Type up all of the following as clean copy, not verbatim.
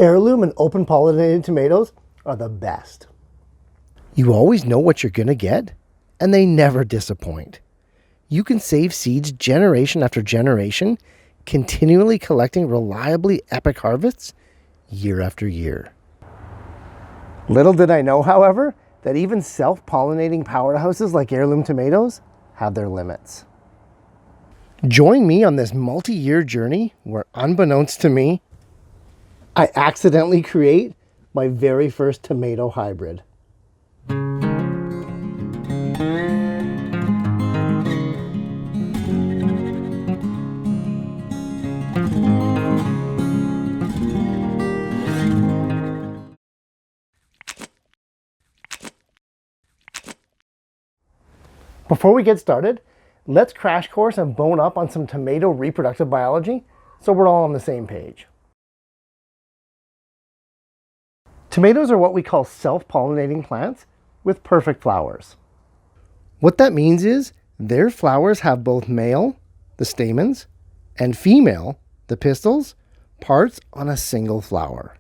Heirloom and open pollinated tomatoes are the best. You always know what you're going to get, and they never disappoint. You can save seeds generation after generation, continually collecting reliably epic harvests year after year. Little did I know, however, that even self-pollinating powerhouses like heirloom tomatoes have their limits. Join me on this multi-year journey where, unbeknownst to me, I accidentally create my very first tomato hybrid. Before we get started, let's crash course and bone up on some tomato reproductive biology so we're all on the same page. Tomatoes are what we call self-pollinating plants with perfect flowers. What that means is their flowers have both male, the stamens, and female, the pistils, parts on a single flower.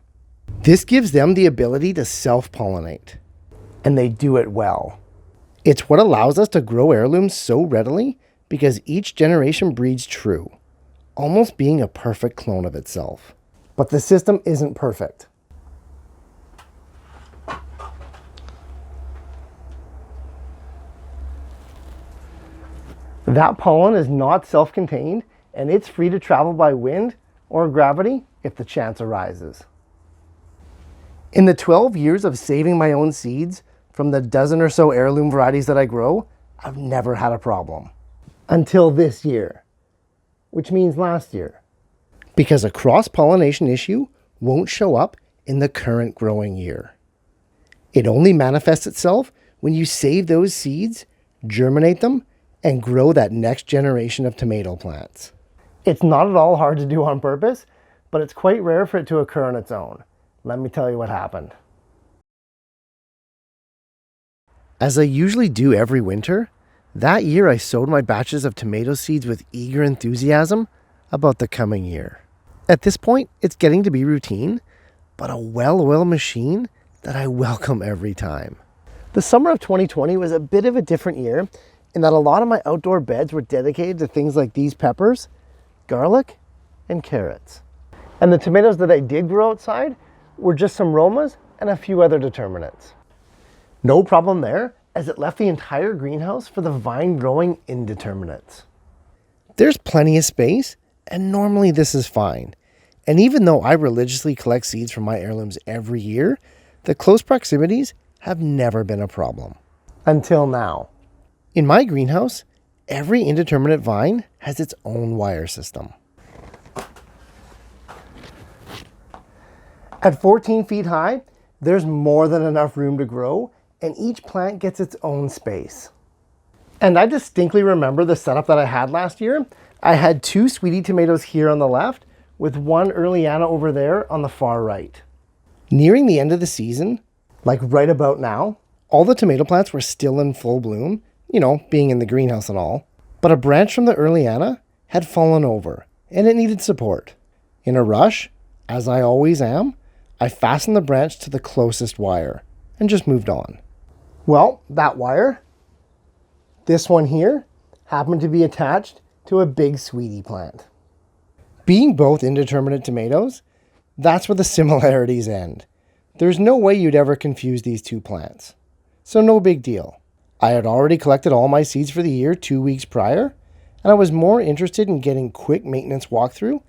This gives them the ability to self-pollinate. And they do it well. It's what allows us to grow heirlooms so readily because each generation breeds true, almost being a perfect clone of itself. But the system isn't perfect. That pollen is not self-contained, and it's free to travel by wind or gravity if the chance arises. In the 12 years of saving my own seeds from the dozen or so heirloom varieties that I grow, I've never had a problem. Until this year, which means last year. Because a cross-pollination issue won't show up in the current growing year. It only manifests itself when you save those seeds, germinate them, and grow that next generation of tomato plants. It's not at all hard to do on purpose, but it's quite rare for it to occur on its own. Let me tell you what happened. As I usually do every winter, that year I sowed my batches of tomato seeds with eager enthusiasm about the coming year. At this point, it's getting to be routine, but a well-oiled machine that I welcome every time. The summer of 2020 was a bit of a different year in that a lot of my outdoor beds were dedicated to things like these peppers, garlic, and carrots. And the tomatoes that I did grow outside were just some Romas and a few other determinants. No problem there, as it left the entire greenhouse for the vine growing indeterminates. There's plenty of space, and normally this is fine. And even though I religiously collect seeds from my heirlooms every year, the close proximities have never been a problem. Until now. In my greenhouse, every indeterminate vine has its own wire system. At 14 feet high, there's more than enough room to grow, and each plant gets its own space. And I distinctly remember the setup that I had last year. I had 2 sweetie tomatoes here on the left, with 1 Earliana over there on the far right. Nearing the end of the season, Like right about now, all the tomato plants were still in full bloom, being in the greenhouse and all, but a branch from the Earliana had fallen over, and it needed support. In a rush, as I always am, I fastened the branch to the closest wire and just moved on. well, that wire, this one here, happened to be attached to a big sweetie plant. Being both indeterminate tomatoes, that's where the similarities end. There's no way you'd ever confuse these two plants. So no big deal. I had already collected all my seeds for the year 2 weeks prior, and I was more interested in getting quick maintenance walkthrough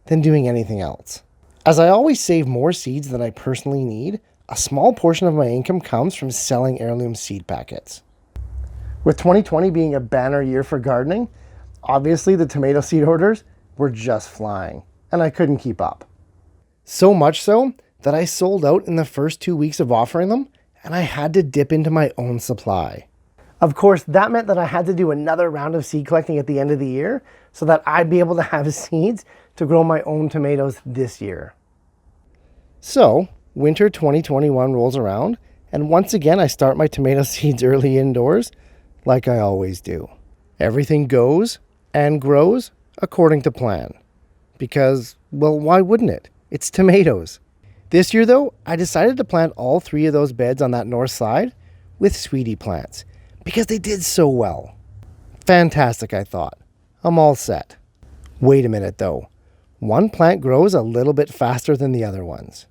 than doing anything else. As I always save more seeds than I personally need, a small portion of my income comes from selling heirloom seed packets. With 2020 being a banner year for gardening, obviously the tomato seed orders were just flying, and I couldn't keep up. So much so that I sold out in the first 2 weeks of offering them, and I had to dip into my own supply. Of course, that meant that I had to do another round of seed collecting at the end of the year so that I'd be able to have seeds to grow my own tomatoes this year. So, winter 2021 rolls around, and once again I start my tomato seeds early indoors, like I always do. Everything goes and grows according to plan. Because, well, why wouldn't it? It's tomatoes. This year though, I decided to plant all 3 of those beds on that north side with sweetie plants because they did so well. Fantastic, I thought. I'm all set. Wait a minute though. One plant grows a little bit faster than the other ones.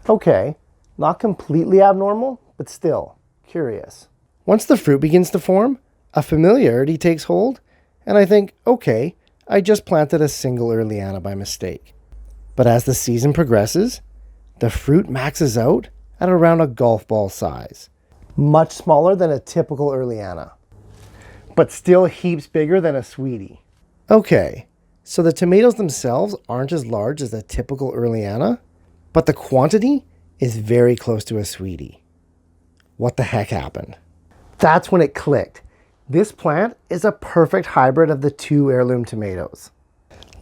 Okay, not completely abnormal, but still curious. Once the fruit begins to form, a familiarity takes hold, and I think, okay, I just planted a single Earliana by mistake. But as the season progresses, the fruit maxes out at around a golf ball size. Much smaller than a typical Earliana, but still heaps bigger than a sweetie. Okay, so the tomatoes themselves aren't as large as a typical Earliana, but the quantity is very close to a sweetie. What the heck happened? That's when it clicked. This plant is a perfect hybrid of the 2 heirloom tomatoes.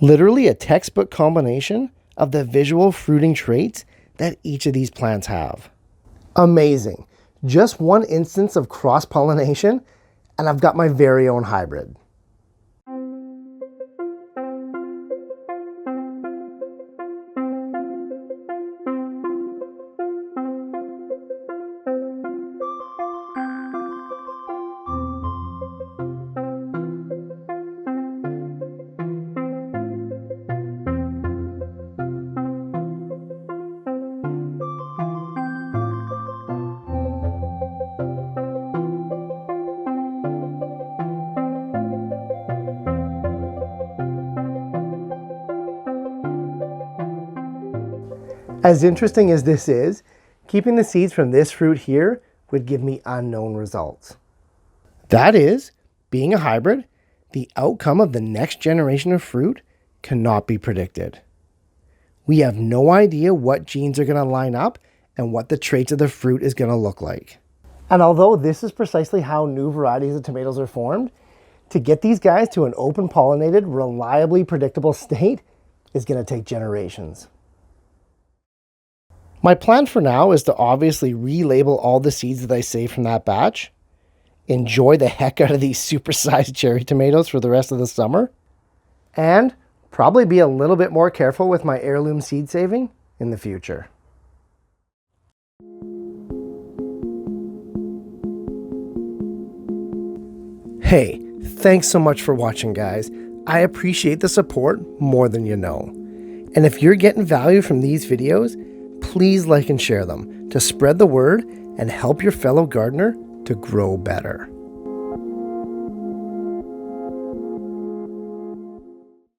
Literally a textbook combination of the visual fruiting traits that each of these plants have. Amazing. Just one instance of cross-pollination, and I've got my very own hybrid. As interesting as this is, keeping the seeds from this fruit here would give me unknown results. That is, being a hybrid, the outcome of the next generation of fruit cannot be predicted. We have no idea what genes are going to line up and what the traits of the fruit is going to look like. And although this is precisely how new varieties of tomatoes are formed, to get these guys to an open pollinated, reliably predictable state is going to take generations. My plan for now is to obviously relabel all the seeds that I save from that batch, enjoy the heck out of these supersized cherry tomatoes for the rest of the summer, and probably be a little bit more careful with my heirloom seed saving in the future. Hey, thanks so much for watching, guys. I appreciate the support more than you know. And if you're getting value from these videos, please like and share them to spread the word and help your fellow gardener to grow better.